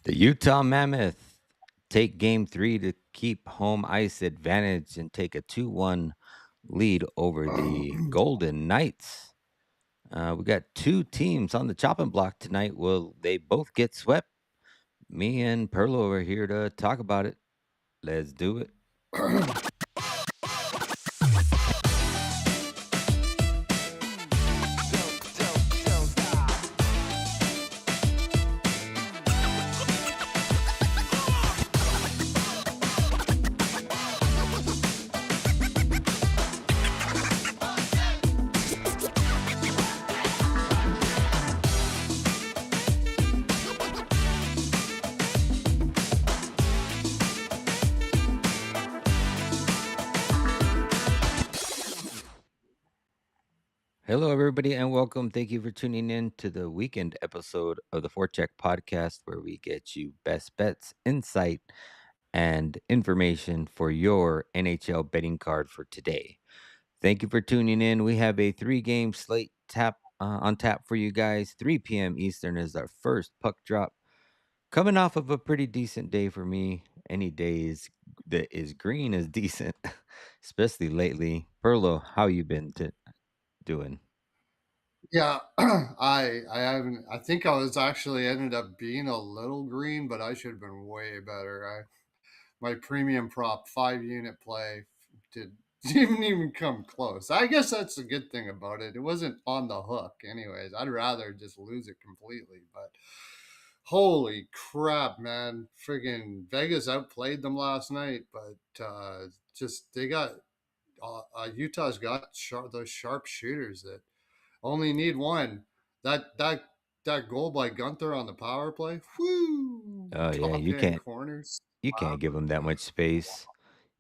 The Utah Mammoth take game 3 to keep home ice advantage and take a 2-1 lead over the Golden Knights. We got two teams on the chopping block tonight. Will they both get swept? Me and Perlo are here to talk about it. Let's do it. Hello, everybody, and welcome. Thank you for tuning in to the weekend episode of the Forecheck podcast, where we get you best bets, insight, and information for your NHL betting card for today. Thank you for tuning in. We have a 3-game slate on tap for you guys. 3 p.m. Eastern is our first puck drop. Coming off of a pretty decent day for me. Any day that is green is decent, especially lately. Perlo, how you been doing? Yeah, I haven't. I think I was actually ended up being a little green, but I should have been way better. My premium prop 5 unit play did didn't even come close. I guess that's the good thing about it. It wasn't on the hook, anyways. I'd rather just lose it completely. But holy crap, man! Friggin' Vegas outplayed them last night, but just they got Utah's got those sharp shooters that only need one. That goal by Gunther on the power play. Whoo! Oh yeah, Top you hand can't corners. you can't give him that much space.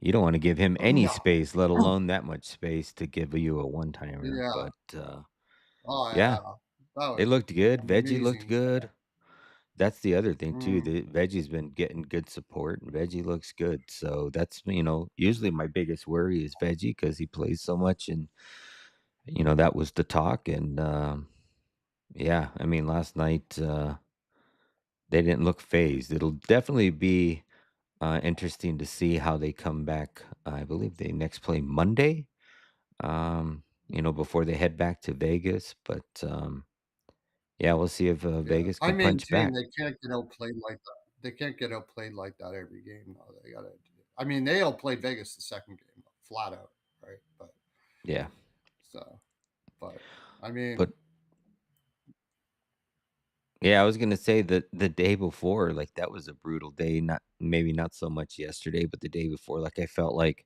You don't want to give him any No. space, let alone that much space to give you a one-timer. Yeah. But Oh yeah, yeah. That they was looked good. Veggie looked amazing. good. That's the other thing too. Mm, The Veggie's been getting good support, and Veggie looks good. So that's usually my biggest worry is Veggie because he plays so much, and that was the talk. And yeah, I mean, last night they didn't look phased. It'll definitely be interesting to see how they come back. I believe they next play Monday. Before they head back to Vegas. But yeah, we'll see if yeah. Vegas I can maintain punch back. they can't get outplayed like that. They can't get outplayed like that every game. No, they gotta. I mean, they outplayed Vegas the second game, flat out, right? But Yeah, so, but I mean, but yeah, I was gonna say that the day before, like that was a brutal day. Not maybe not so much yesterday, but the day before, like I felt like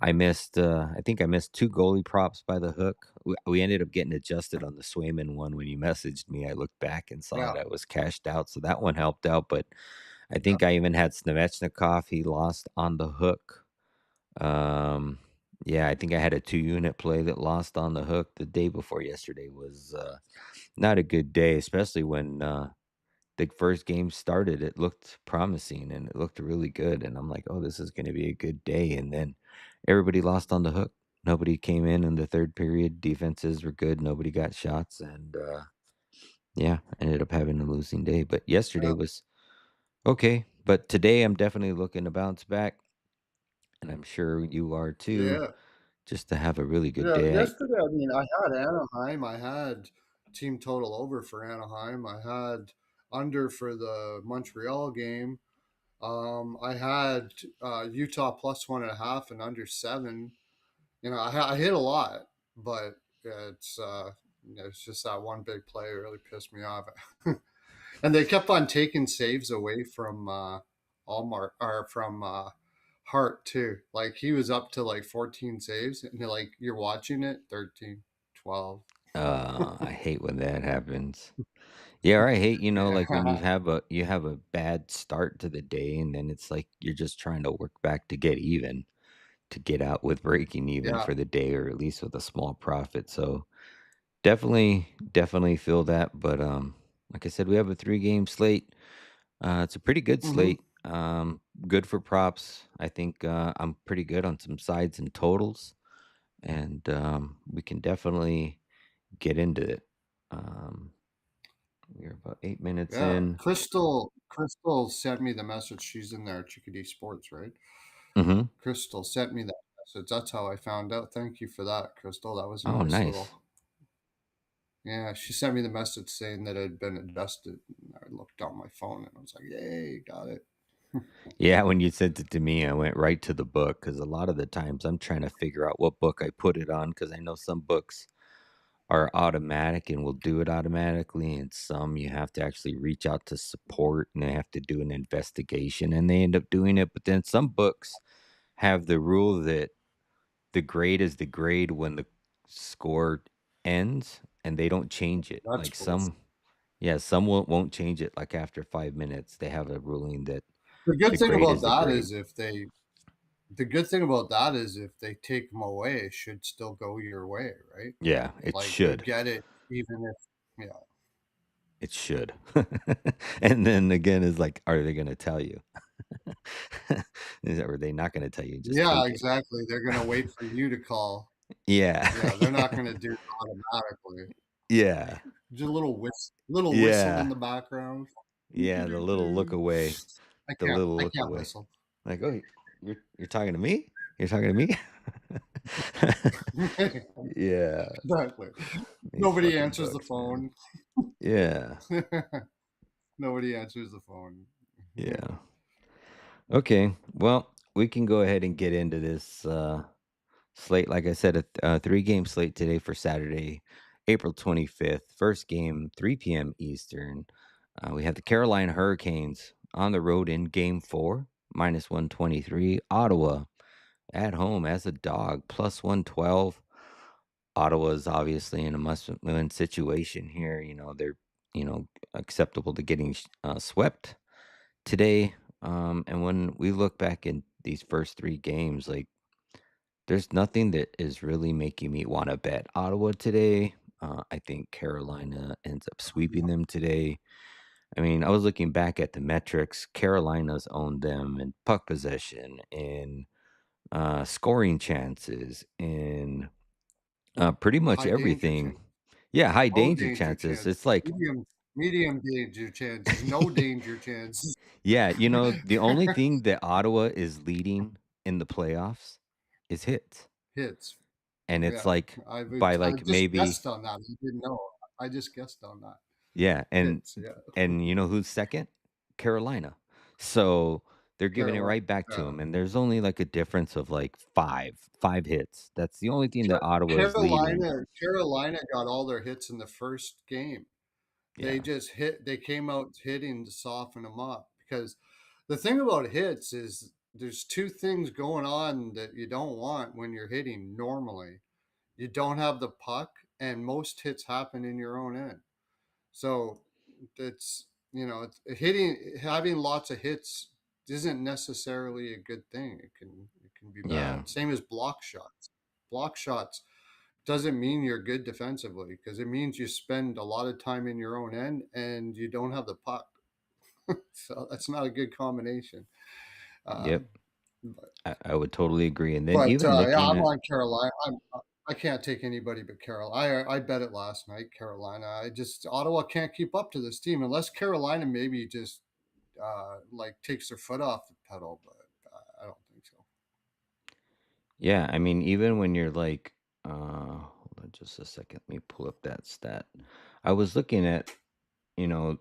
I missed. I think I missed two goalie props by the hook. We ended up getting adjusted on the Swayman one when you messaged me. I looked back and saw yeah, that was cashed out, so that one helped out. But I yeah, think I even had Snevechnikov. He lost on the hook. Um, yeah, I think I had a 2 unit play that lost on the hook. The day before yesterday was not a good day, especially when the first game started. It looked promising and it looked really good. And I'm like, oh, this is going to be a good day. And then everybody lost on the hook. Nobody came in the third period. Defenses were good. Nobody got shots. And yeah, ended up having a losing day. But yesterday yeah, was okay. But today I'm definitely looking to bounce back. And I'm sure you are too, yeah. just to have a really good Yeah, day. yesterday, I mean, I had Anaheim. I had team total over for Anaheim. I had under for the Montreal game. I had Utah plus 1.5 and under 7. I hit a lot, but it's just that one big play really pissed me off. And they kept on taking saves away from Allmark or from Hart too. Like he was up to like 14 saves, and you're watching it 13, 12. I hate when that happens. Yeah, or I hate, Yeah, like when you have a bad start to the day and then it's like you're just trying to work back to get even, to get out with breaking even yeah. for the day or at least with a small profit. So definitely feel that. But like I said, we have a 3-game slate. It's a pretty good Hmm. slate. Good for props. I think I'm pretty good on some sides and totals. And we can definitely get into it. Um We're about 8 minutes Yeah, in. Crystal sent me the message. She's in there, Chickadee Sports, right? Mhm. Crystal sent me that message. That's how I found out. Thank you for that, Crystal. That was a Oh, nice nice. little. Yeah, she sent me the message saying that it had been adjusted. And I looked on my phone and I was like, "Yay, got it." Yeah, when you sent it to me, I went right to the book because a lot of the times I'm trying to figure out what book I put it on because I know some books are automatic and will do it automatically, and some you have to actually reach out to support and they have to do an investigation and they end up doing it. But then some books have the rule that the grade is the grade when the score ends and they don't change it. That's Like bullshit. some, yeah, some won't change it. Like after 5 minutes, they have a ruling that The good the thing grade about is the that grade. is if they the good thing about that is if they take them away, it should still go your way, right? Yeah, it Like you should. get it even if yeah. It should. And then again, is like, are they gonna tell you? Are they not gonna tell you? Just Yeah, take it. exactly. They're gonna wait for you to call. Yeah. Yeah, they're not gonna do it automatically. Yeah. Just a little whistle in Yeah. the background. Yeah, the little look away. The little I look can't away. whistle. Like, "Oh, you're talking to me? You're talking to me?" Yeah, Exactly. these Nobody fucking answers the books, man. phone. Yeah, Nobody answers the phone. yeah. Okay, well, we can go ahead and get into this, slate. Like I said, a three-game slate today for Saturday, April 25th. First game, 3 p.m. Eastern. We have the Carolina Hurricanes on the road in Game 4, -123. Ottawa at home as a dog, +112. Ottawa's obviously in a must-win situation here. They're, acceptable to getting swept today. And when we look back in these first three games, like there's nothing that is really making me want to bet Ottawa today. I think Carolina ends up sweeping them today. I mean, I was looking back at the metrics. Carolina's owned them in puck possession, in scoring chances, in pretty much High danger everything. chance. Yeah, high Low danger danger chances. chances. It's like, Medium danger chances. No danger chances. yeah, the only thing that Ottawa is leading in the playoffs is hits. Hits. And it's Yeah. like by I like just maybe, guessed on that. I didn't know. I just guessed on that. yeah, Hits, yeah. and you know who's second? Carolina. So they're giving it Carolina. right back to Yeah. them, and there's only like a difference of like five hits. That's the only thing that Ottawa is leading. Carolina got all their hits in the first game. They Yeah, just they came out hitting to soften them up because the thing about hits is there's two things going on that you don't want when you're hitting normally. You don't have the puck, and most hits happen in your own end. So it's hitting having lots of hits isn't necessarily a good thing. It can be yeah, bad. Same as block shots. Block shots doesn't mean you're good defensively because it means you spend a lot of time in your own end and you don't have the puck. So that's not a good combination. yep. Um, but I would totally agree. And then even yeah, looking I'm at, on Carolina. I can't take anybody but Carolina. I bet it last night, Carolina. I just Ottawa can't keep up to this team unless Carolina maybe just like takes their foot off the pedal. But I don't think so. yeah, I mean, even when you're like, hold on just a second, let me pull up that stat. I was looking at, you know,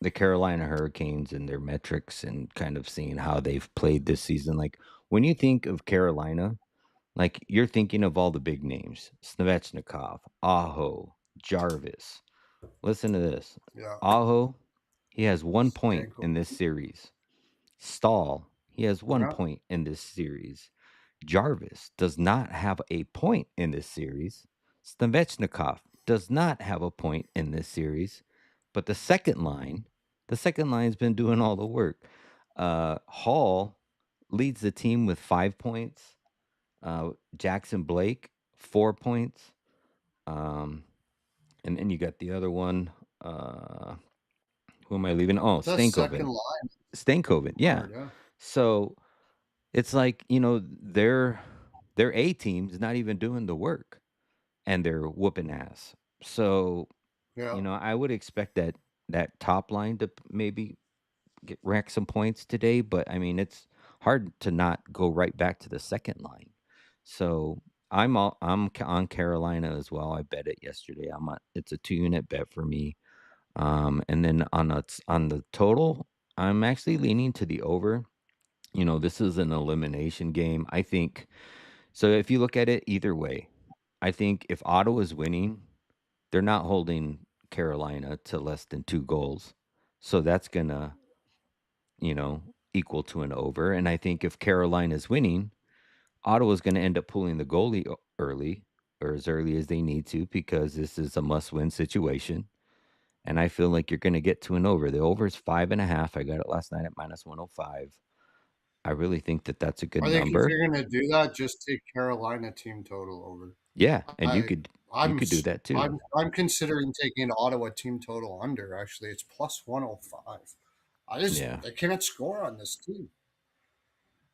the Carolina Hurricanes and their metrics and kind of seeing how they've played this season. Like when you think of Carolina, like you're thinking of all the big names: Svechnikov, Aho, Jarvis. Listen to this: Yeah, Aho, he has 1 point Stanko. in this series. Stahl, he has one Yeah, point in this series. Jarvis does not have a point in this series. Svechnikov does not have a point in this series. But the second line's been doing all the work. Hall leads the team with 5 points. Jackson Blake, 4 points. Um, and then you got the other one. Uh, who am I leaving? Oh, that second Stankoven. line Stankoven, yeah. hard. Yeah, So it's like, their A team's not even doing the work and they're whooping ass. So, yeah. I would expect that, that top line to maybe get rack some points today, but I mean, it's hard to not go right back to the second line. So on Carolina as well. I bet it yesterday. It's a 2 unit bet for me. And then on the total, I'm actually leaning to the over. This is an elimination game. I think so. If you look at it either way, I think if Ottawa's winning, they're not holding Carolina to less than 2 goals. So that's gonna equal to an over. And I think if Carolina's winning, Ottawa's going to end up pulling the goalie early or as early as they need to because this is a must win situation. And I feel like you're going to get to an over. The over is 5.5. I got it last night at minus 105. I really think that that's a good I think if number. you're gonna do that, just take Carolina team total over. Yeah, and you I could you I'm could do s that too. I'm considering taking Ottawa team total under, actually, it's plus 105. Yeah. They cannot score on this team.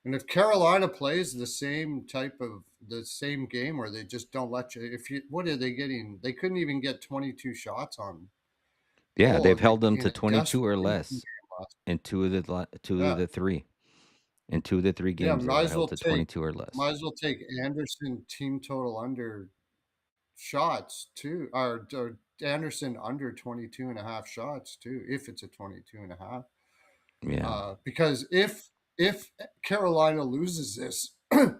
And if Carolina plays the same game where they just don't let you if you what are they getting? They couldn't even get 22 shots on Yeah, goal they've in the held them in to a 22 or desperation game less last. in two of Yeah, the three. In two of the three yeah, games they were held to 22 or less. might as well take Anderson team total under shots too, or Anderson under 22 and a half shots too, if it's a 22 and a half. Yeah. Because if Carolina loses this,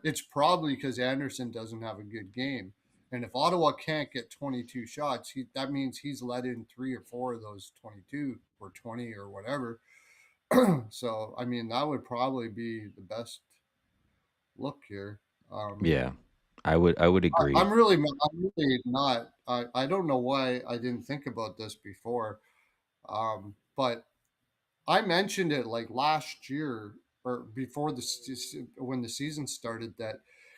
it's probably because Anderson doesn't have a good game. And if Ottawa can't get 22 shots, that means he's let in 3 or 4 of those 22 or 20 or whatever. So, I mean, that would probably be the best look here. Um, Yeah. I would agree. I'm really not. I don't know why I didn't think about this before. But I mentioned it like last year or before when the season started that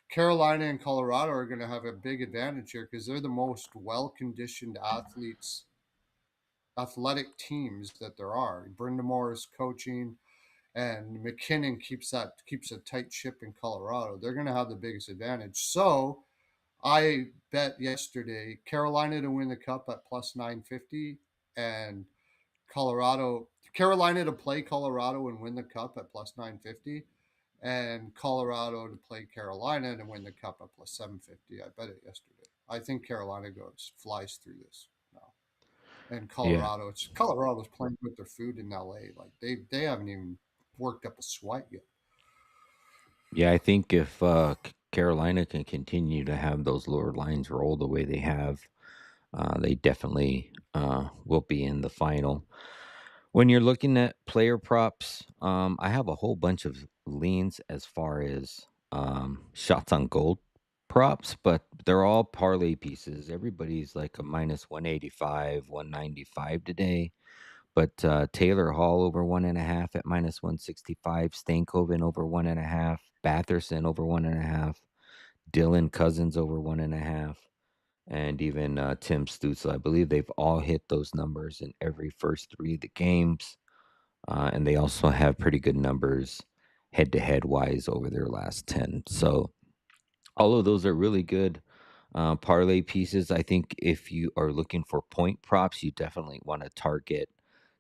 Carolina and Colorado are going to have a big advantage here because they're the most well-conditioned athletic teams that there are. Brindamore is coaching, and McKinnon keeps a tight ship in Colorado. They're going to have the biggest advantage. So I bet yesterday Carolina to win the cup at plus 950 and Carolina to play Colorado and win the cup at plus 950 and Colorado to play Carolina to win the cup at plus 750. I bet it yesterday. I think Carolina flies through this now. And Yeah. Colorado's playing with their food in LA. Like they haven't even worked up a sweat yet. Yeah, I think if Carolina can continue to have those lower lines roll the way they have, they definitely will be in the final. When you're looking at player props, I have a whole bunch of leans as far as shots on goal props, but they're all parlay pieces. Everybody's like a minus 185, 195 today. But Taylor Hall over 1.5 at minus 165, Stankoven over 1.5, Batherson over 1.5, Dylan Cousins over 1.5, and even Tim Stutzel. I believe they've all hit those numbers in every first three of the games. And they also have pretty good numbers head to head wise over their last 10. So all of those are really good parlay pieces. I think if you are looking for point props, you definitely want to target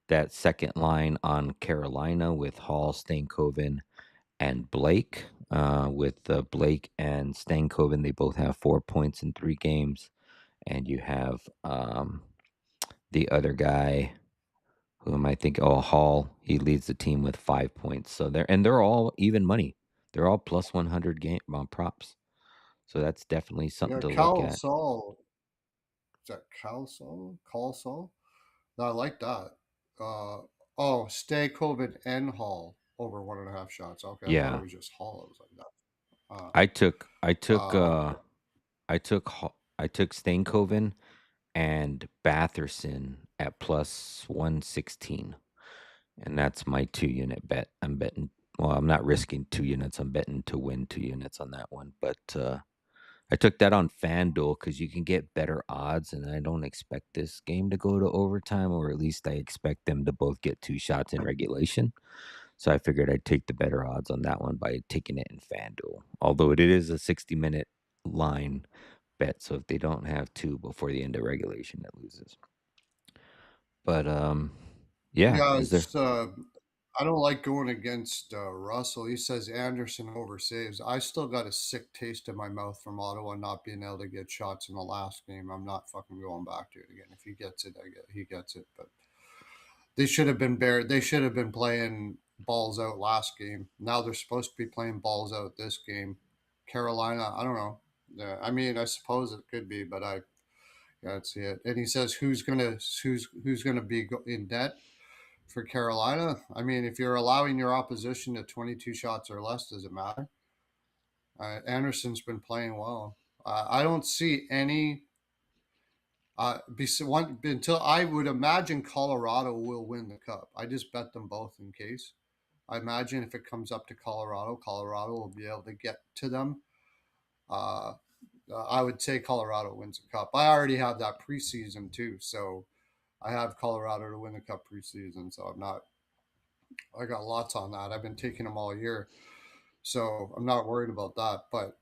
that second line on Carolina with Hall, Stankoven, and Blake. With Blake and Stankoven, they both have 4 points in 3 games. And you have the other guy, who am I thinking? Oh, Hall. He leads the team with 5 points. So they're all even money. They're all plus 100 game props. So that's definitely something Yeah, to look Cal at. Sol. Is that Cal Sol? Cal Sol? No, I like that. Stay COVID and Hall over 1.5 shots. Okay, I thought it Yeah. was just Hall. It was like that. I took I took Uh, uh I took Stankoven and Batherson at plus 116. And that's my 2 unit bet. I'm betting, well, I'm not risking 2 units. I'm betting to win 2 units on that one. But I took that on FanDuel because you can get better odds. And I don't expect this game to go to overtime, or at least I expect them to both get 2 shots in regulation. So I figured I'd take the better odds on that one by taking it in FanDuel. Although it is a 60-minute line bet. So if they don't have two before the end of regulation, it loses. But yeah, Yeah, is there? it's I don't like going against Russell. He says Anderson oversaves. I still got a sick taste in my mouth from Ottawa not being able to get shots in the last game. I'm not fucking going back to it again. If he gets it, he gets it. But they should have been bare. They should have been playing balls out last game. Now they're supposed to be playing balls out this game. Carolina, I don't know. I mean, I suppose it could be, but I can't see it. And he says who's gonna be in debt for Carolina. I mean, if you're allowing your opposition to 22 shots or less, does it matter? Anderson's been playing well. I don't see any. Until I would imagine Colorado will win the cup. I just bet them both in case. I imagine if it comes up to Colorado, Colorado will be able to get to them. Uh, I would say Colorado wins the cup. I already have that preseason too, so I have Colorado to win the cup preseason. So I'm not. I got lots on that. I've been taking them all year, so I'm not worried about that. But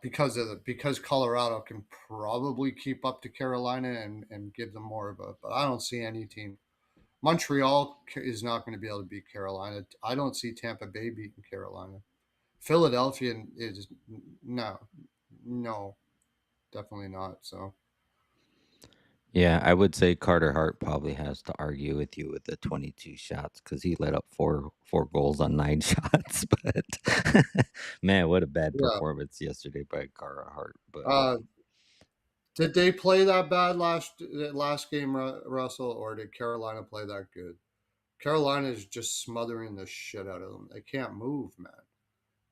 because Colorado can probably keep up to Carolina and give them more of a. But I don't see any team. Montreal is not going to be able to beat Carolina. I don't see Tampa Bay beating Carolina. Philadelphia is no, no, definitely not. So Yeah, I would say Carter Hart probably has to argue with you with the 22 shots because he let up four goals on 9 shots. But man, what a bad yeah. performance yesterday by Carter Hart. But Uh, did they play that bad last game, Russell, or did Carolina play that good? Carolina is just smothering the shit out of them. They can't move, man.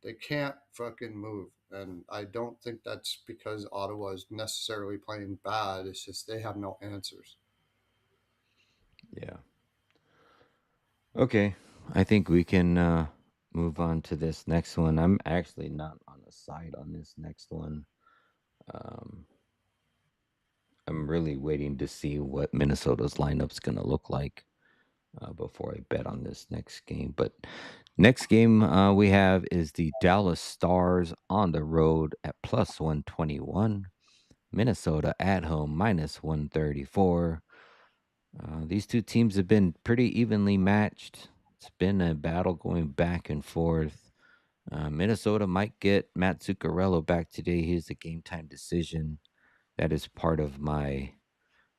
They can't fucking move. And I don't think that's because Ottawa is necessarily playing bad. It's just they have no answers. yeah, okay, I think we can move on to this next one. I'm actually not on the side on this next one. Um, I'm really waiting to see what Minnesota's lineup's going to look like before I bet on this next game. But next game we have is the Dallas Stars on the road at plus 121. Minnesota at home minus 134. These two teams have been pretty evenly matched. It's been a battle going back and forth. Minnesota might get Matt Zuccarello back today. Here's a game time decision. That is part of my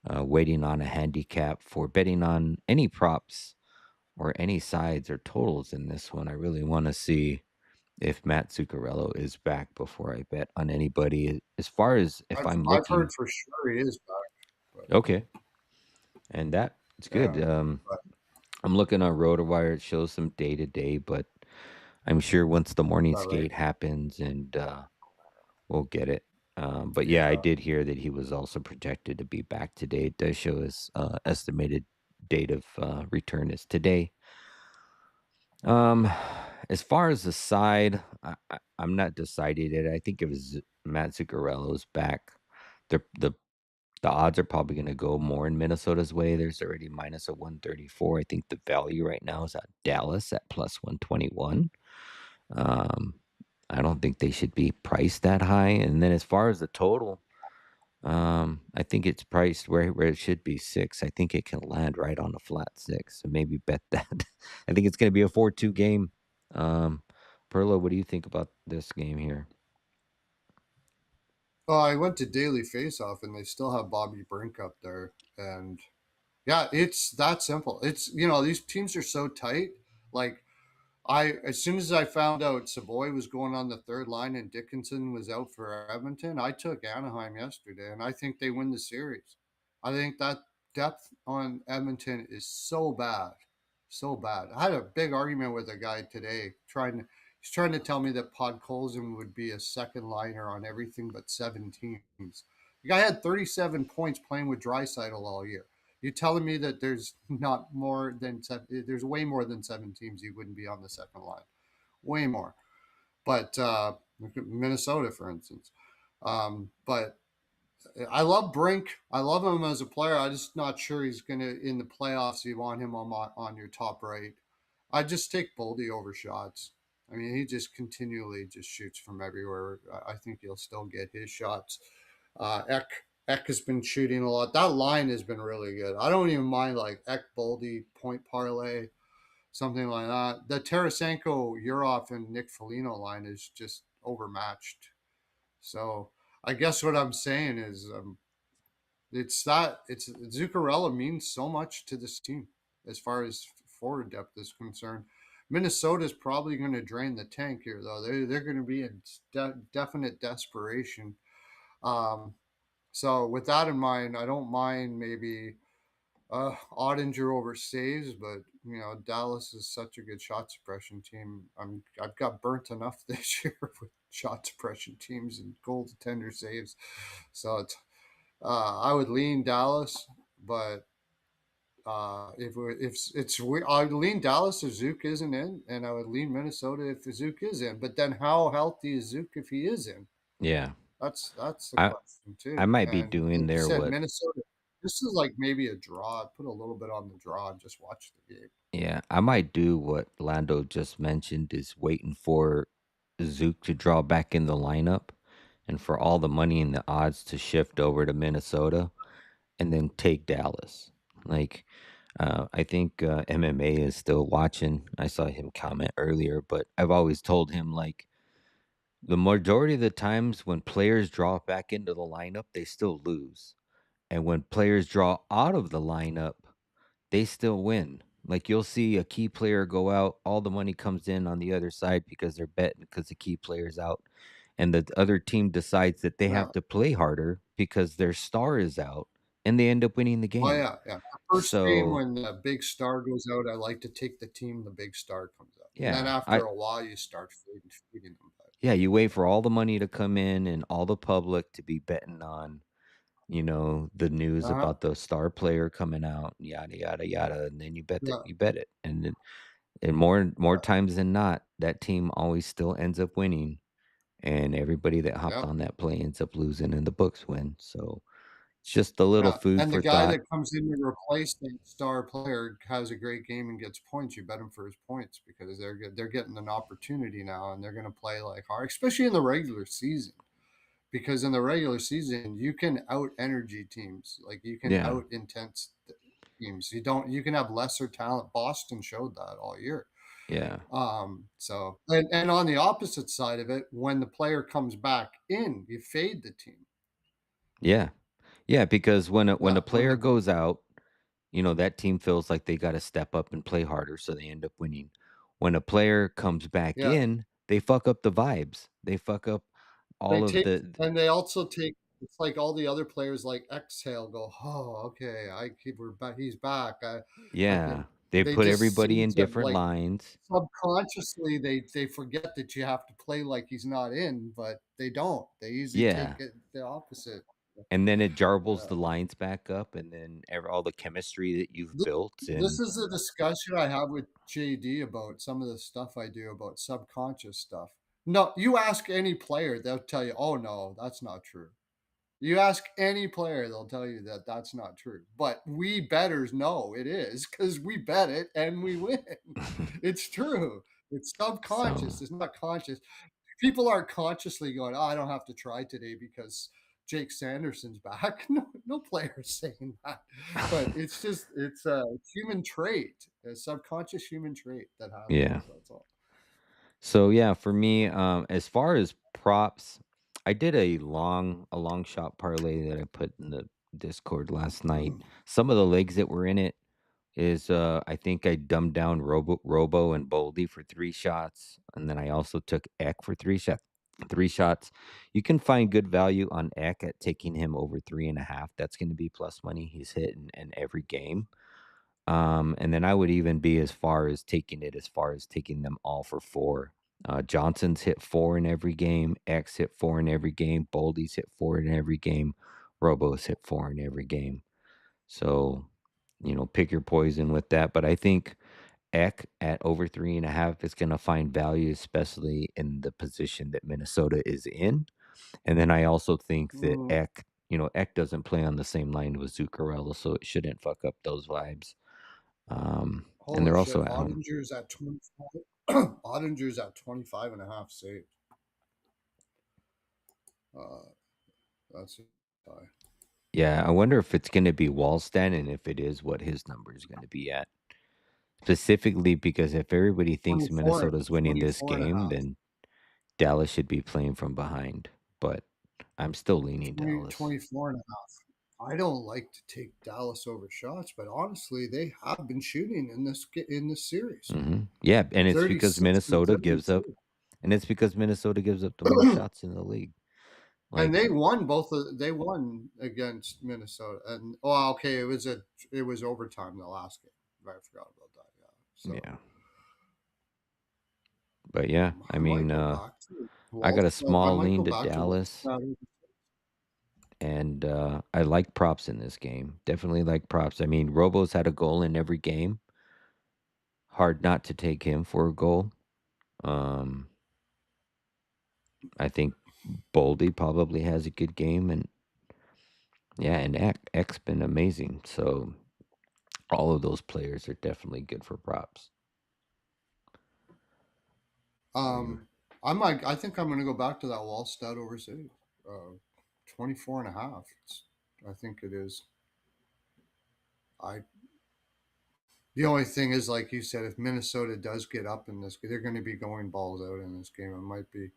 waiting on a handicap for betting on any props or any sides or totals in this one. I really want to see if Matt Zuccarello is back before I bet on anybody. As far as if I'm I've looking, heard for sure he is back, but okay, and that it's yeah, good. but I'm looking on RotoWire. It shows some day to day, but I'm sure once the morning all right. skate happens and we'll get it. But yeah, I Yeah, did hear that he was also projected to be back today. It does show his estimated date of return is today. Um, as far as the side, I'm not decided yet. I think if Matt Zuccarello's back, the the odds are probably going to go more in Minnesota's way. There's already minus a 134. I think the value right now is at Dallas at plus 121. Um, I don't think they should be priced that high. And then as far as the total, I think it's priced where it should be 6. I think it can land right on a flat 6. So maybe bet that. I think it's going to be a 4-2 game. Um, Perlo, what do you think about this game here? well, I went to Daily Face Off and they still have Bobby Brink up there, and yeah, it's that simple. It's these teams are so tight. Like I as soon as I found out Savoy was going on the third line and Dickinson was out for Edmonton, I took Anaheim yesterday, and I think they win the series. I think that depth on Edmonton is so bad, so bad. I had a big argument with a guy today he's trying to tell me that Podkolzin would be a second liner on everything but 7 teams. The guy had 37 points playing with Draisaitl all year. You're telling me that there's not more than there's way more than 7 teams he wouldn't be on the second line, way more. But Minnesota, for instance. But I love Brink. I love him as a player. I'm just not sure he's gonna in the playoffs. You want him on your top right. I just take Boldy over shots. I mean, he just continually just shoots from everywhere. I think he'll still get his shots. Eck Eck has been shooting a lot. That line has been really good. I don't even mind like Eck Boldy point parlay, something like that. The Tarasenko, Urov, and Nick Foligno line is just overmatched. So I guess what I'm saying is it's Zuccarello means so much to this team as far as forward depth is concerned. Minnesota's probably going to drain the tank here, though. They're going to be in definite desperation. Um, so with that in mind, I don't mind maybe Ottinger over Saves, but Dallas is such a good shot suppression team. I've got burnt enough this year with shot suppression teams and goaltender saves, so I would lean Dallas, but if it's I would lean Dallas if Zook isn't in, and I would lean Minnesota if Zook is in. But then, how healthy is Zook if he is in? Yeah. That's the I question I too. might be And doing like you there said, what Minnesota. This is like maybe a draw. Put a little bit on the draw and just watch the game. yeah, I might do what Lando just mentioned is waiting for Zook to draw back in the lineup and for all the money and the odds to shift over to Minnesota and then take Dallas. Like, I think MMA is still watching. I saw him comment earlier, but I've always told him like the majority of the times when players draw back into the lineup, they still lose. And when players draw out of the lineup, they still win. Like you'll see a key player go out, all the money comes in on the other side because they're betting because the key player's out. And the other team decides that they Yeah. have to play harder because their star is out and they end up winning the Oh game. yeah, yeah. The first game So, when the big star goes out, I like to take the team the big star comes out, and then yeah, after a while, you start feeding them. But you wait for all the money to come in and all the public to be betting on, the news uh huh. about the star player coming out, yada yada yada, and then Yeah, you bet it. And more times than not, that team always still ends up winning, and everybody that hopped yeah. on that play ends up losing, and the books win. So it's just a little Yeah, food and the for guy thought. that comes in to replace that star player has a great game and gets points. You bet him for his points because they're getting an opportunity now, and they're going to play like hard, especially in the regular season. Because in the regular season, you can out energy teams, like you can Yeah, out intense teams. You can have lesser talent. Boston showed that all year. yeah, So and on the opposite side of it, when the player comes back in, you fade the team. yeah, yeah. Because when Yeah, a player goes out, that team feels like they got to step up and play harder, so they end up winning. When a player comes back yeah, in, they fuck up the vibes. They fuck up they all of take the and they also take it's like all the other players like exhale, go, "Oh, okay, I keep we're back. He's back. I yeah. can." They They put just everybody seem in to different like lines. subconsciously they forget that you have to play like he's not in, but they don't. They usually take Yeah. it the opposite. And then it jarbles Yeah. the lines back up, and then all the chemistry that you've This built this and is a discussion I have with JD about some of the stuff I do about subconscious stuff. No, you ask any player, they'll tell you, "Oh no, that's not true." You ask any player, they'll tell you that that's not true. But we betters know it is because we bet it and we win. It's true. It's so subconscious. It's not conscious. People aren't consciously going, "Oh, I don't have to try today because Jake Sanderson's back." No, no player is saying that. But it's a human trait, a subconscious human trait that yeah. happens. That's all. So, yeah, for me, as far as props, I did a long shot parlay that I put in the Discord last night. Mm. Some of the legs that were in it is, I think I dumbed down Robo and Boldy for 3 shots, and then I also took Eck for 3 shots. You can find good value on Eck at taking him over 3.5. That's gonna be plus money. He's hitting in every game. And then I would even be as far as taking them all for 4. Johnson's hit 4 in every game, X hit 4 in every game, Boldy's hit 4 in every game, Robo's hit 4 in every game. So, pick your poison with that. But I think Eck at over 3.5 is going to find value, especially in the position that Minnesota is in. And then I also think that Mm. Eck doesn't play on the same line with Zuccarello, so it shouldn't fuck up those vibes. And Holy they're shit. also at home. Ottinger's at 25. Ottinger's at 25 and a half saved. Uh, that's high. Yeah, I wonder if it's gonna be Wallstan, and if it is, what his number is gonna be at. Specifically because if everybody thinks 24, Minnesota's winning this 24 and a game, half. then Dallas should be playing from behind, but I'm still leaning 20, Dallas. 24 and a half. I don't like to take Dallas over shots, but honestly, they have been shooting in this series. Yeah, and it's because 36 and Minnesota gives up 32. the most shots in the league. And Like, they won against Minnesota. And oh, okay, it was overtime the last game. I forgot about that. Yeah. So yeah. But yeah, I I might mean, go back to I got a I small might lean go to back to Dallas, and I like props in this game. Definitely like props. I mean, Robo's had a goal in every game. Hard not to take him for a goal. Um, I think Boldy probably has a good game, and yeah, and X been amazing. So all of those players are definitely good for props. So yeah. Um, I think I'm going to go back to that Wallstat over City. 24 and a half. I think it is. I The only thing is, like you said, if Minnesota does get up in this, they're going to be going balls out in this game. It might be,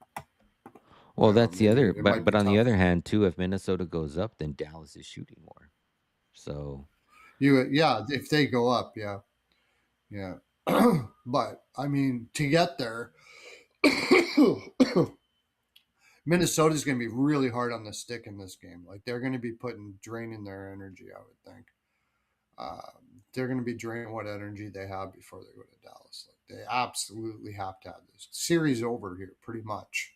Well, that's the maybe other, it might be but on the tough. other hand, too, if Minnesota goes up, then Dallas is shooting more. So Yeah, if they go up, yeah, yeah. But I mean, to get there, Minnesota's going to be really hard on the stick in this game. Like they're going to be draining their energy. I would think they're going to be draining what energy they have before they go to Dallas. Like they absolutely have to have this series over here, pretty much.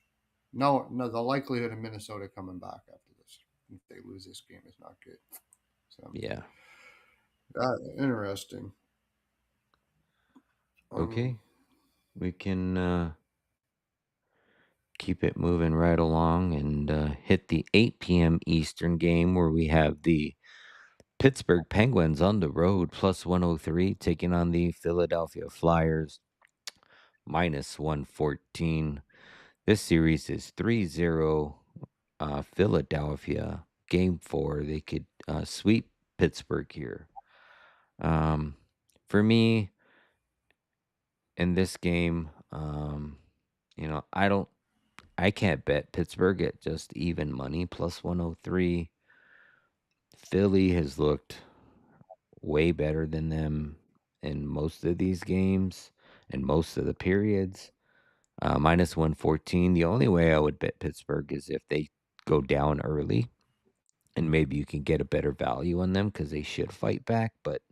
No, no, the likelihood of Minnesota coming back after this, if they lose this game, is not good. So yeah. interesting. Um, Okay. We can keep it moving right along and hit the 8 p.m. Eastern game where we have the Pittsburgh Penguins on the road plus 103 taking on the Philadelphia Flyers minus 114. This series is 3-0 Philadelphia. Game 4, they could sweep Pittsburgh here. Um, for me, in this game, I can't bet Pittsburgh at just even money plus 103. Philly has looked way better than them in most of these games and most of the periods. Minus 114. The only way I would bet Pittsburgh is if they go down early and maybe you can get a better value on them because they should fight back. But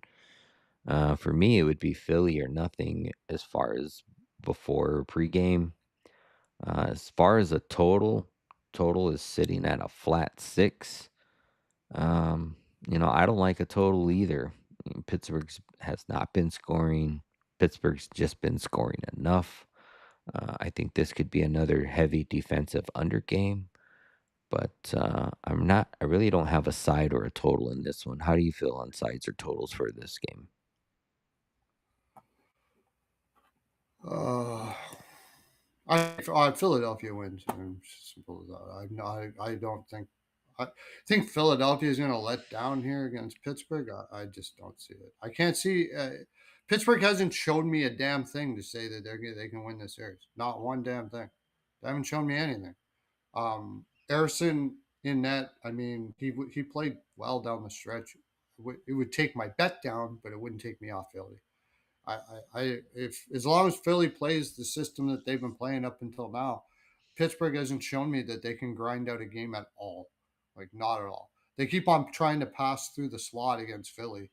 for me, it would be Philly or nothing as far as before pregame. As far as a total is sitting at a flat 6. Um, I don't like a total either. Pittsburgh's has not been scoring. Pittsburgh's just been scoring enough. I think this could be another heavy defensive under game, but I'm not. I really don't have a side or a total in this one. How do you feel on sides or totals for this game? uh, Philadelphia wins. Simple as that. I don't think. I think Philadelphia is going to let down here against Pittsburgh. I just don't see it. I can't see. Pittsburgh hasn't showed me a damn thing to say that they can win this series. Not one damn thing. They haven't shown me anything. Harrison in net. I mean, he played well down the stretch. It would take my bet down, but it wouldn't take me off Philly. If as long as Philly plays the system that they've been playing up until now, Pittsburgh hasn't shown me that they can grind out a game at all. Like not at all. They keep on trying to pass through the slot against Philly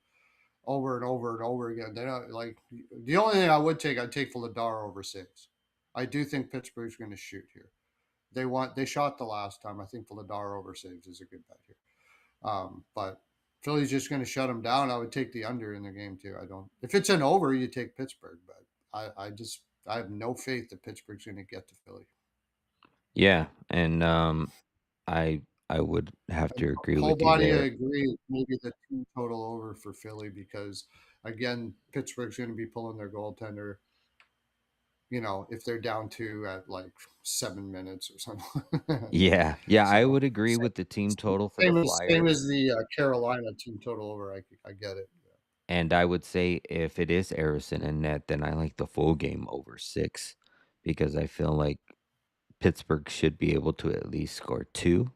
over and over and over again. They don't like the only thing I'd take Vladar over saves. I do think Pittsburgh's going to shoot here. They shot the last time. I think Vladar over saves is a good bet here. But Philly's just going to shut them down. I would take the under in the game too. I don't. If it's an over, you take Pittsburgh. But I have no faith that Pittsburgh's going to get to Philly. Yeah, and I would have And to agree whole with you body, I there. agree. Maybe the team total over for Philly because again, Pittsburgh's going to be pulling their goaltender. if they're down two at like 7 minutes or something. Yeah, yeah, I So would agree with the team total for the same Flyers, as the Carolina team total over. I get it. and I would say if it is Harrison and net, then I like the full game over 6 because I feel like Pittsburgh should be able to at least score 2.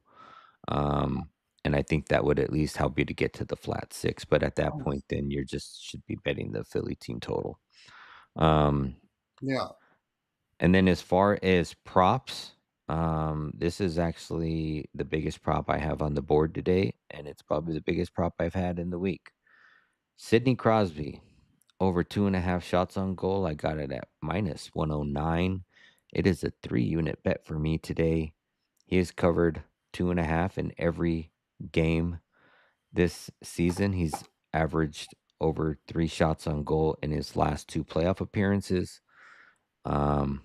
Um, and I think that would at least help you to get to the flat 6, but at that Oh, point, then you're just should be betting the Philly team total. Um, yeah. and then as far as props, this is actually the biggest prop I have on the board today, and it's probably the biggest prop I've had in the week. Sidney Crosby, over 2.5 shots on goal. I got it at minus 109. It is a 3 unit bet for me today. He has covered 2.5 in every game this season. He's averaged over 3 shots on goal in his last 2 playoff appearances. Um,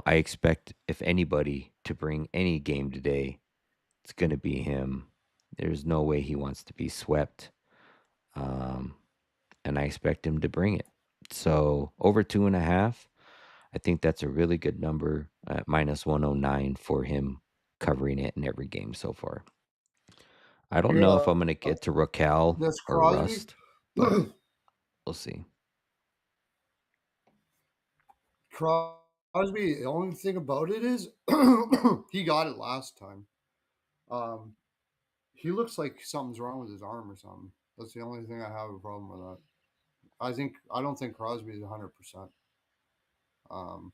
I expect if anybody to bring any game today, it's going to be him. There's no way he wants to be swept. Um, and I expect him to bring it. So over 2.5, I think that's a really good number at minus 109 for him covering it in every game so far. I don't know if Yeah. I'm going to get to Raquel That's or Crosby. Rust, but we'll see. Crosby, the only thing about it is he got it last time. Um, he looks like something's wrong with his arm or something. That's the only thing I have a problem with that. I don't think Crosby is 100%. Um,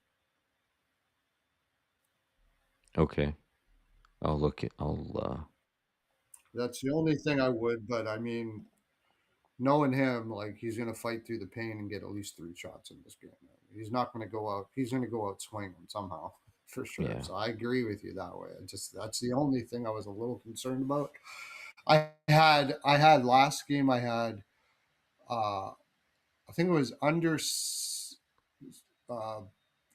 Okay. I'll look it. that's the only thing I would. But I mean, knowing him, like he's going to fight through the pain and get at least 3 shots in this game. He's not going to go out. He's going to go out swinging somehow for sure. Yeah. So I agree with you that way. That's the only thing I was a little concerned about. I had last game. I had I think it was under uh,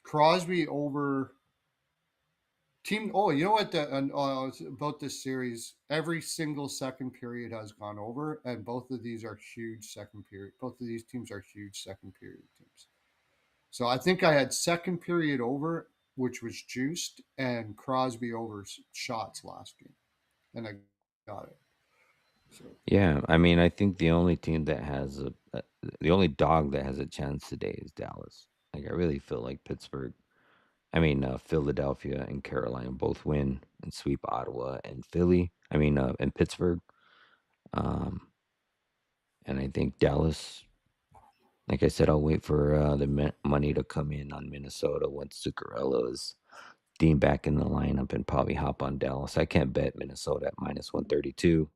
Crosby over team. Oh, you know what? About this series, every single second period has gone over, and both of these are huge second period. Both of these teams are huge second period teams. So I think I had second period over, which was juiced, and Crosby over shots last game, and I got it. So Yeah. I mean, I think the only team that has the only dog that has a chance today is Dallas. Like, I really feel like Philadelphia and Carolina both win and sweep Ottawa and Philly. And Pittsburgh. Um, and I think Dallas, like I said, I'll wait for the money to come in on Minnesota once Zuccarello is deemed back in the lineup and probably hop on Dallas. I can't bet Minnesota at minus 132.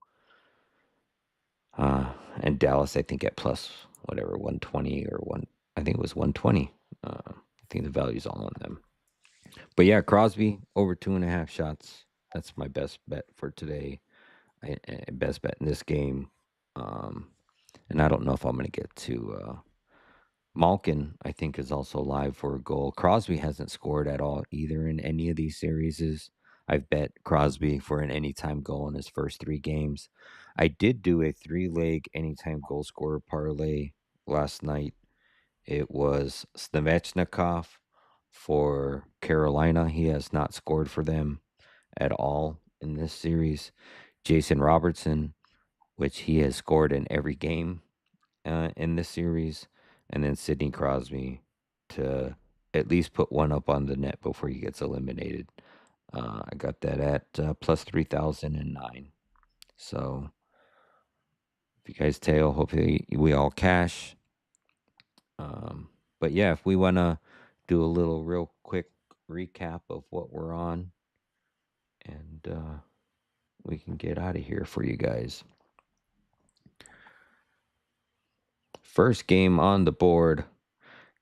And Dallas, I think at plus whatever 120 or one. I think it was 120. I think the value's all on them. But yeah, Crosby over 2.5 shots. That's my best bet for today. Best bet in this game. Um, and I don't know if I'm going to get to Malkin. I think is also live for a goal. Crosby hasn't scored at all either in any of these series. I've bet Crosby for an anytime goal in his first 3 games. I did do a 3-leg anytime goal scorer parlay last night. It was Svechnikov for Carolina. He has not scored for them at all in this series. Jason Robertson, which he has scored in every game in this series, and then Sidney Crosby to at least put one up on the net before he gets eliminated. I got that at plus 3,009. So if you guys tail, hopefully we all cash. Um, but yeah, if we want to do a little real quick recap of what we're on, and we can get out of here for you guys. First game on the board: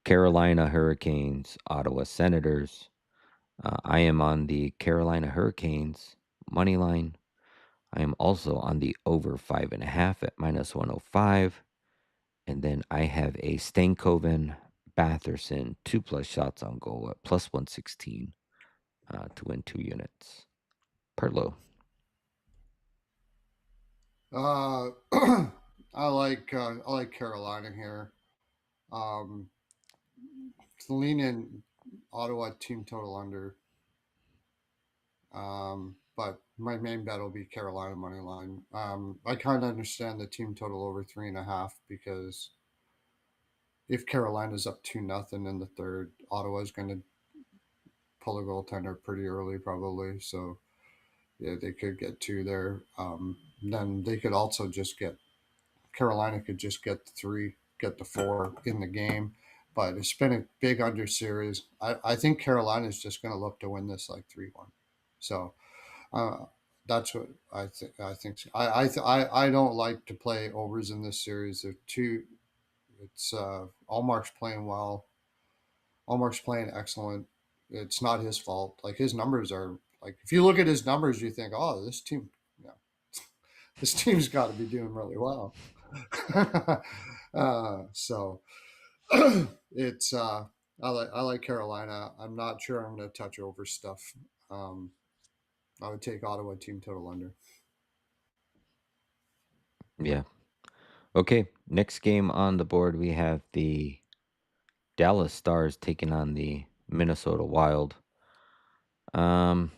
Carolina Hurricanes, Ottawa Senators. I am on the Carolina Hurricanes money line. I am also on the over 5.5 at minus 105. And then I have a Stankoven Batherson 2+ shots on goal at plus 116 to win 2 units. Perlow. uh, I like Carolina here. Um, lean in Ottawa team total under. But my main bet will be Carolina money line. I kind of understand the team total over 3.5 because if Carolina's up 2-0 in the third, Ottawa's going to pull a goaltender pretty early probably. So yeah, they could get two there. Then they could also just get Carolina could just get the three, get the four in the game. But it's been a big under series. I think Carolina's just going to look to win this like 3-1. So uh, that's what I think. I think so. I don't like to play overs in this series. They're too. It's Allmark's playing well. Allmark's playing excellent. It's not his fault. Like his numbers are like if you look at his numbers, you think, oh, this team, yeah, this team's got to be doing really well. So it's I like Carolina. I'm not sure I'm going to touch over stuff. Um, I would take Ottawa team total under. Yeah. Okay. Next game on the board, we have the Dallas Stars taking on the Minnesota Wild. Um,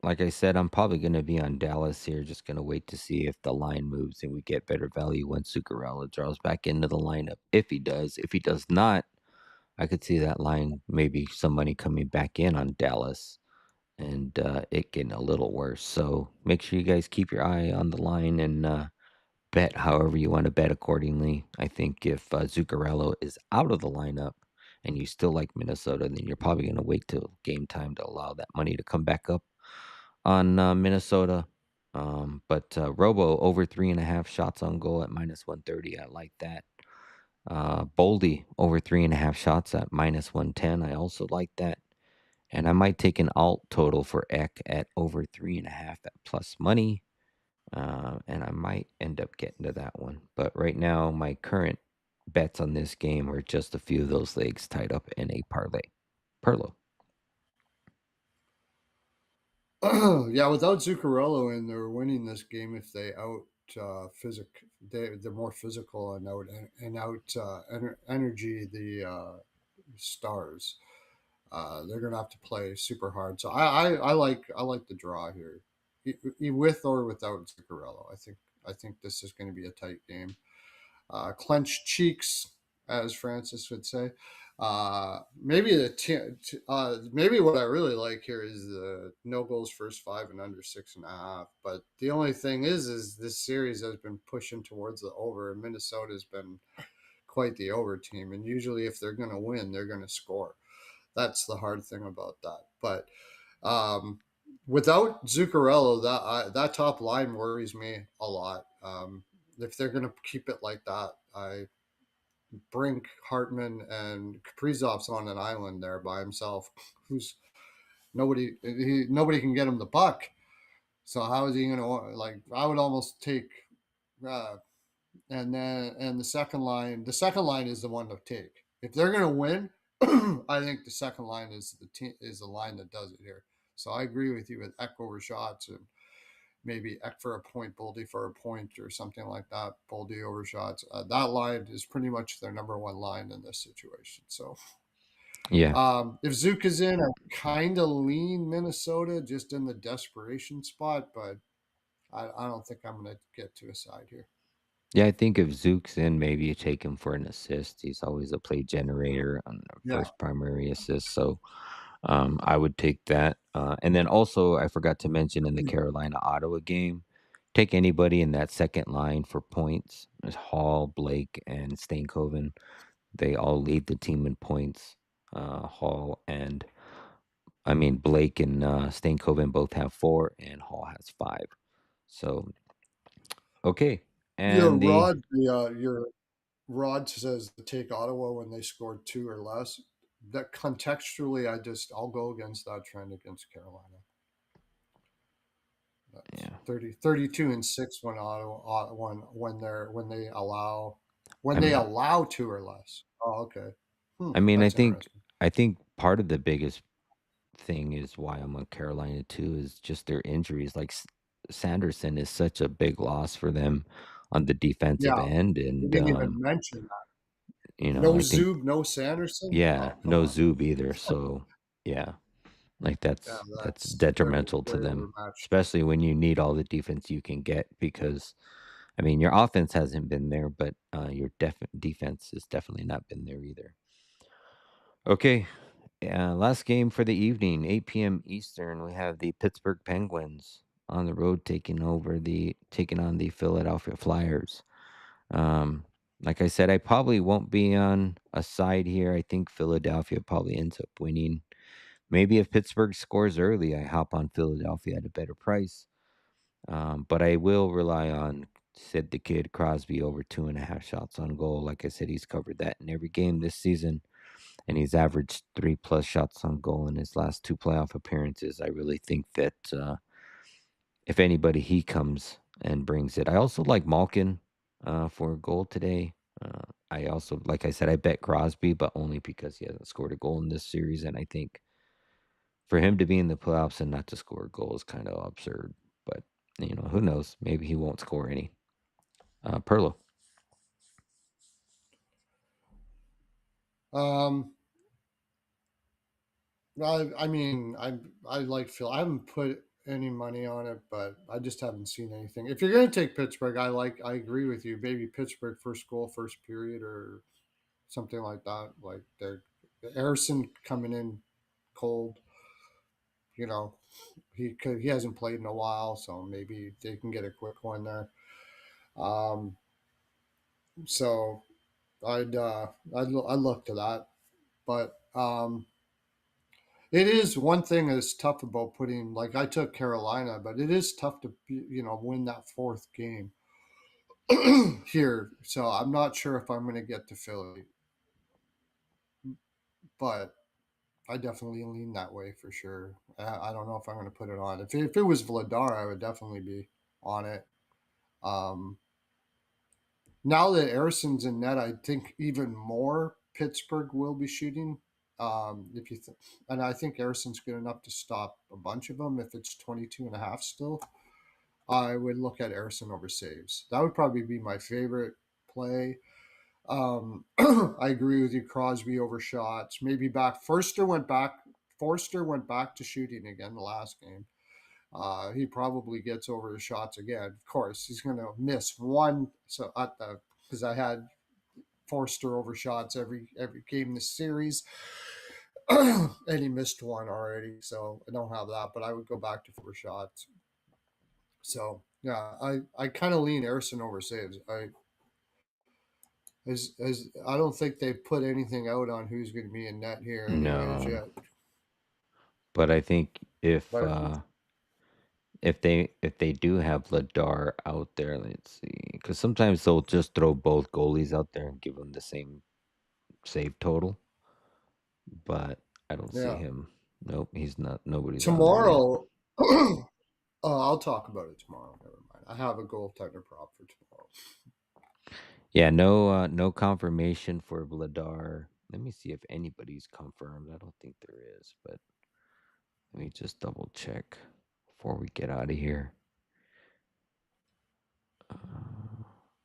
like I said, I'm probably going to be on Dallas here. Just going to wait to see if the line moves and we get better value when Zuccarello draws back into the lineup. If he does not, I could see that line maybe some money coming back in on Dallas and it getting a little worse. So make sure you guys keep your eye on the line and bet however you want to bet accordingly. I think if Zuccarello is out of the lineup and you still like Minnesota, then you're probably going to wait till game time to allow that money to come back up on Minnesota. But Robo over 3.5 shots on goal at -130. I like that. Boldy over 3.5 shots at -110. I also like that. And I might take an alt total for Eck at over 3.5 at plus money. And I might end up getting to that one. But right now, my current bets on this game are just a few of those legs tied up in a parlay. Perlo. Yeah, without Zuccarello in, they're winning this game if they out they're more physical and energy the Stars. They're gonna have to play super hard. So I like the draw here, with or without Zuccarello. I think this is going to be a tight game. Clenched cheeks, as Francis would say. Maybe what I really like here is the no goals first five and under 6.5. But the only thing is this series has been pushing towards the over, and Minnesota's been quite the over team. And usually, if they're going to win, they're going to score. That's the hard thing about that. But um, without Zuccarello, that top line worries me a lot. If they're going to keep it like that, I Brink, Hartman, and Kaprizov's on an island there by himself. Who's nobody can get him the puck. So how is he going to like? I would almost take, uh, and the second line is the one to take if they're going to win. I think the second line is the line that does it here. So I agree with you with Eck over shots and maybe Eck for a point, Boldy for a point, or something like that. Boldy over shots. That line is pretty much their number one line in this situation. So Yeah. if Zook is in, I kind of lean Minnesota just in the desperation spot, but I don't think I'm going to get to a side here. Yeah, I think if Zook's in, maybe you take him for an assist. He's always a play generator on the Yeah. first primary assist. So I would take that. And then also, I forgot to mention in the Carolina Ottawa game, take anybody in that second line for points. There's Hall, Blake, and Stainkoven. They all lead the team in points. Hall and I mean Blake and Stainkoven both have 4, and Hall has 5. So okay, Your and the rod, your Rod says to take Ottawa when they scored two or less. That contextually, I'll go against that trend against Carolina. That's yeah, 32-6 when Ottawa when I they mean, allow two or less. Oh, okay. I mean, I That's think interesting. I think part of the biggest thing is why I'm on Carolina too is just their injuries. Like Sanderson is such a big loss for them on the defensive Yeah, end, we and didn't even mention that. No I think Zub, no Sanderson? yeah, Oh, come no on. Zub either. So yeah, like Yeah, that's way detrimental to way them, overmatched. especially when you need all the defense you can get because I mean your offense hasn't been there, but your defense has definitely not been there either. Okay, last game for the evening, 8 p.m. Eastern. We have the Pittsburgh Penguins on the road taking on the Philadelphia Flyers. Um, like I said, I probably won't be on a side here. I think Philadelphia probably ends up winning. Maybe if Pittsburgh scores early, I hop on Philadelphia at a better price. But I will rely on Sid the Kid Crosby over 2.5 shots on goal. Like I said, he's covered that in every game this season, and he's averaged 3+ shots on goal in his last two playoff appearances. I really think that if anybody, he comes and brings it. I also like Malkin for a goal today. I also, like I said, I bet Crosby, but only because he hasn't scored a goal in this series, and I think for him to be in the playoffs and not to score a goal is kind of absurd. But who knows? Maybe he won't score any. Perlo. Um, I mean, I like Phil. I haven't put any money on it, but I just haven't seen anything. If you're gonna take Pittsburgh, I agree with you. Maybe Pittsburgh first goal, first period, or something like that. Like they're Harrison coming in cold. You know, he hasn't played in a while, so maybe they can get a quick one there. Um, so I'd look to that, but it is one thing that's tough about putting, like I took Carolina, but it is tough to win that fourth game here. So I'm not sure if I'm going to get to Philly, but I definitely lean that way for sure. I don't know if I'm going to put it on. If it was Vladar, I would definitely be on it. Um, Now that Harrison's in net, I think even more Pittsburgh will be shooting. If you and I think Harrison's good enough to stop a bunch of them. If it's 22 and a half still, I would look at Harrison over saves. That would probably be my favorite play. I agree with you. Crosby over shots. Maybe back. Forster went back. Forster went back to shooting again the last game. He probably gets over his shots again. Of course, he's going to miss one. So at the because I had Forster over shots every game this series, and he missed one already. So I don't have that, but I would go back to over shots. So yeah, I kind of lean Harrison over saves. I don't think they put anything out on who's going to be in net here, anyways. No, Yet, but I think if but if they do have Ladar out there, let's see, because sometimes they'll just throw both goalies out there and give them the same save total, but I don't see yeah, him. Nope, he's not. Nobody's on there yet. tomorrow. I'll talk about it tomorrow. Never mind. I have a goaltender prop for tomorrow. Yeah, no confirmation for Vladar. Let me see if anybody's confirmed. I don't think there is, but let me just double check before we get out of here.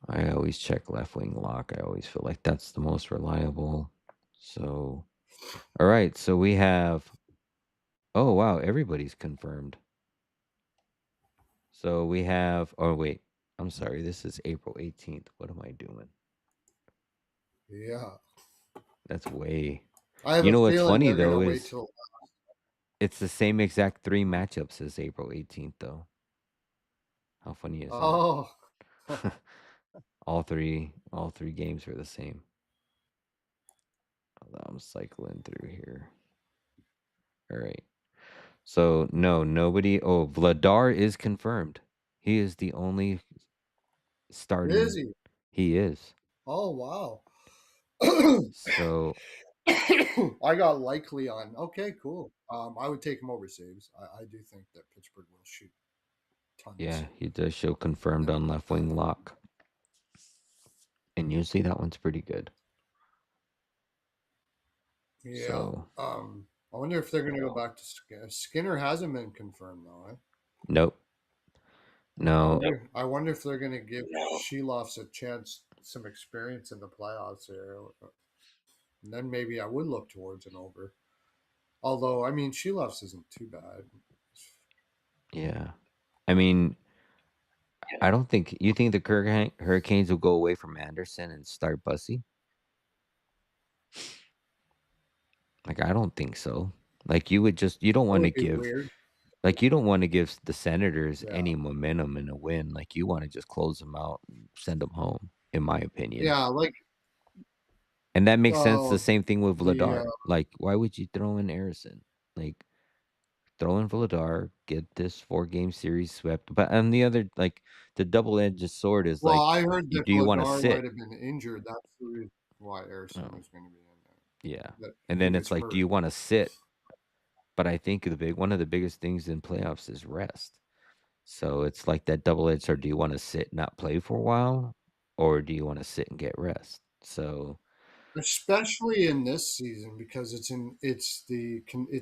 I always check left wing lock. I always feel like that's the most reliable. So, all right. So we have. Oh wow, everybody's confirmed. So we have. Oh wait, I'm sorry. This is April 18th. What am I doing? Yeah, That's way. I have You a know what's feeling funny they're going though to wait is till. it's the same exact three matchups as April 18th though. How funny is that? Oh, all three games were the same. I'm cycling through here. All right. So no, nobody. Oh, Vladar is confirmed. He is the only is starting. he? He is. Oh, wow. So I got likely on. Okay, cool. I would take him over saves. I do think that Pittsburgh will shoot tons. yeah, he does show confirmed on left wing lock, and usually that one's pretty good. Yeah. So I wonder if they're going to go back to Skinner. Skinner hasn't been confirmed though. Eh? nope, I no. wonder. I wonder if they're going to give Sheloffs a chance some experience in the playoffs here. And then maybe I would look towards an over. Although, I mean, Sheloff's isn't too bad. Yeah. I mean, I don't think you think the Hurricanes will go away from Anderson and start Bussy? Like, I don't think so. Like, you don't That want to would be give weird. like you don't want to give the Senators Yeah. any momentum in a win. Like, you want to just close them out and send them home, in my opinion. Yeah, like And that makes sense. The uh same thing with the Vladar. Like, why would you throw in Harrison? Like, throw in Vladar, get this 4-game series swept. But on the other, like, the double-edged sword is well, like, I heard that do you want to Vladar might sit? have been injured. That's the reason why Harrison Oh, was going to be in yeah. there. That And he then was it's like, do hurt. you want to sit? But I think one of the biggest things in playoffs is rest. So it's like that double-edged sword. Do you want to sit, not play for a while, or do you want to sit and get rest? So, Especially in this season because it's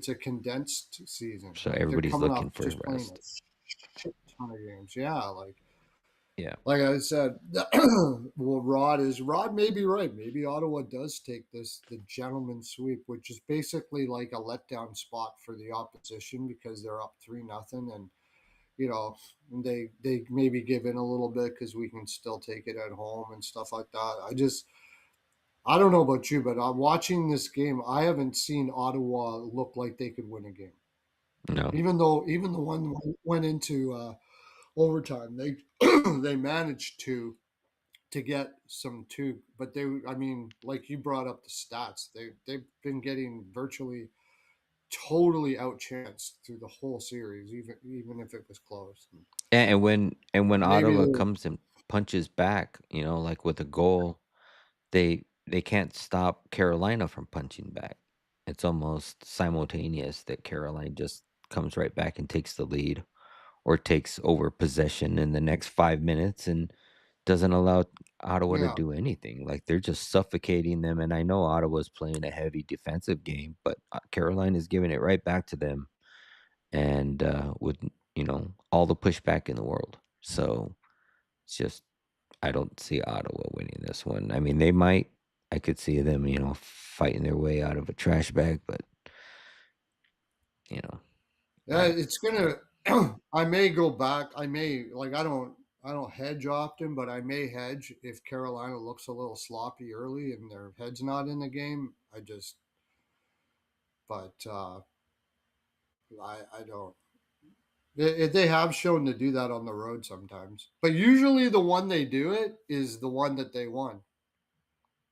a condensed season. so Like they're everybody's coming looking off for just playing a rest. shit ton of games. Yeah, Yeah. like I said, well, Rod may be right. Maybe Ottawa does take the gentleman sweep, which is basically like a letdown spot for the opposition because they're up 3-0, and you know they maybe give in a little bit because we can still take it at home and stuff like that. I don't know about you, but I'm watching this game. I haven't seen Ottawa look like they could win a game, No. even the one went into overtime. They they managed to get some two, but they, I mean, like you brought up the stats, they've been getting virtually totally outchanced through the whole series, even if it was close. And when Maybe Ottawa they, comes and punches back, like with a goal, they can't stop Carolina from punching back. It's almost simultaneous that Carolina just comes right back and takes the lead or takes over possession in the next 5 minutes and doesn't allow Ottawa to yeah, do anything. Like, they're just suffocating them, and I know Ottawa's playing a heavy defensive game, but, Carolina's giving it right back to them and, with, all the pushback in the world. So, it's just I don't see Ottawa winning this one. I mean, they might. I could see them, fighting their way out of a trash bag, but, you know, yeah, I it's gonna. I may go back. I may like I don't hedge often, but I may hedge if Carolina looks a little sloppy early and their head's not in the game. But I don't. They have shown to do that on the road sometimes, but usually the one they do it is the one that they won.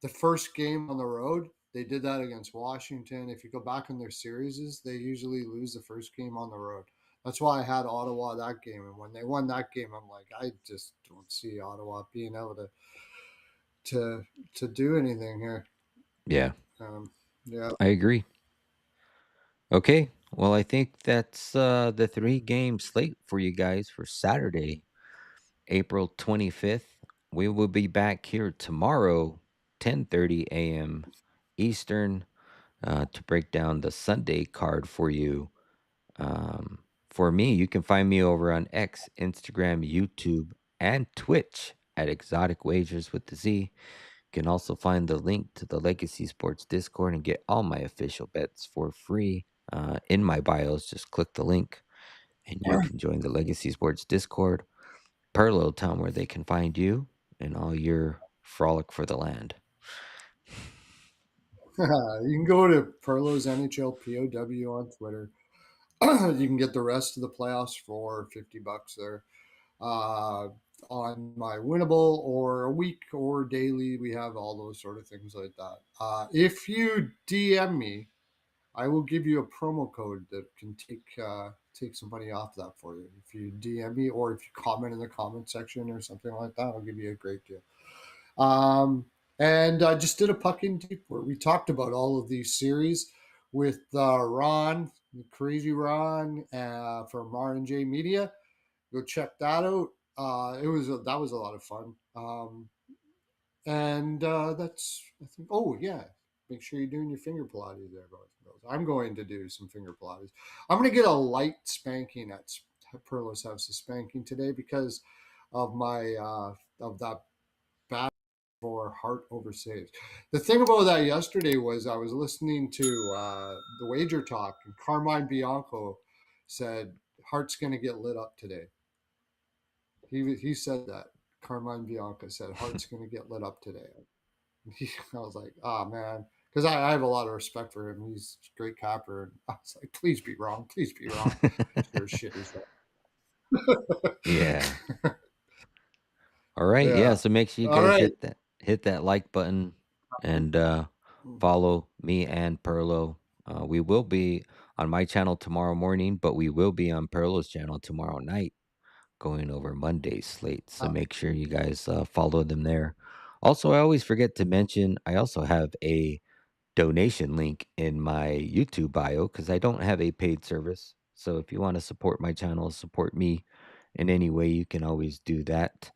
The first game on the road, they did that against Washington. If you go back in their series, they usually lose the first game on the road. That's why I had Ottawa that game, and when they won that game, I'm like, I just don't see Ottawa being able to to do anything here. yeah, Um, yeah, I agree. Okay, well, I think that's, the 3-game slate for you guys for Saturday, April 25th. We will be back here tomorrow, 10:30 AM Eastern, to break down the Sunday card for you. For me, you can find me over on X, Instagram, YouTube, and Twitch at Exotic Wagers with the Z. You can also find the link to the Legacy Sports Discord and get all my official bets for free. In my bios, just click the link and you can join the Legacy Sports Discord, parallel town where they can find you and all your frolic for the land. you can go to Perlo's NHL POW on Twitter. You can get the rest of the playoffs for $50 there. uh, on my winnable or a week or daily. We have all those sort of things like that. If you DM me, I will give you a promo code that can take some money off that for you. If you DM me or if you comment in the comment section or something like that, I'll give you a great deal. Um, and I just did a puck in deep where we talked about all of these series with Ron, crazy Ron from R&J Media. Go check that out. That was a lot of fun. And that's I think. Oh yeah, make sure you're doing your finger Pilates there, both. I'm going to do some finger Pilates. I'm going to get a light spanking at Perlo's House of Spanking today because of my of that bad for Hart over saves. The thing about that yesterday was I was listening to the Wager Talk, and Carmine Bianco said Hart's going to get lit up today. He said that. Carmine Bianca said Hart's going to get lit up today. I was like, oh man, because I have a lot of respect for him. He's a great capper. And I was like, please be wrong. Please be wrong. Sure as shit he's wrong. Yeah. All right. Yeah. Yeah. So make sure you All guys right. hit that like button and follow me and Perlo. We will be on my channel tomorrow morning, but we will be on Perlo's channel tomorrow night going over Monday's slate. So Uh, make sure you guys follow them there. Also, I always forget to mention I also have a donation link in my YouTube bio because I don't have a paid service. So if you want to support my channel, support me in any way, you can always do that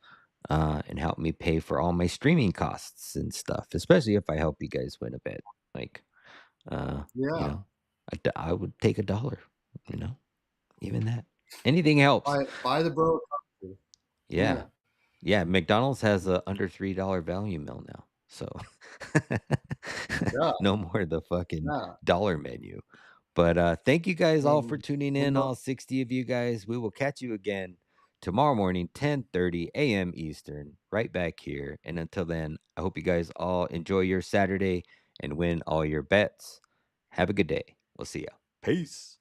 and help me pay for all my streaming costs and stuff, especially if I help you guys win a bet. Like, uh, you yeah. know, I would take $1, you know, even that. Anything helps. Buy the bro. Yeah. Yeah. Yeah, McDonald's has a under $3 value meal now. So Yeah. no more of the fucking Yeah. dollar menu. But thank you guys all for And tuning we're in, both. all 60 of you guys. We will catch you again tomorrow morning, 10:30 a.m. Eastern, right back here. And until then, I hope you guys all enjoy your Saturday and win all your bets. Have a good day. We'll see ya. Peace.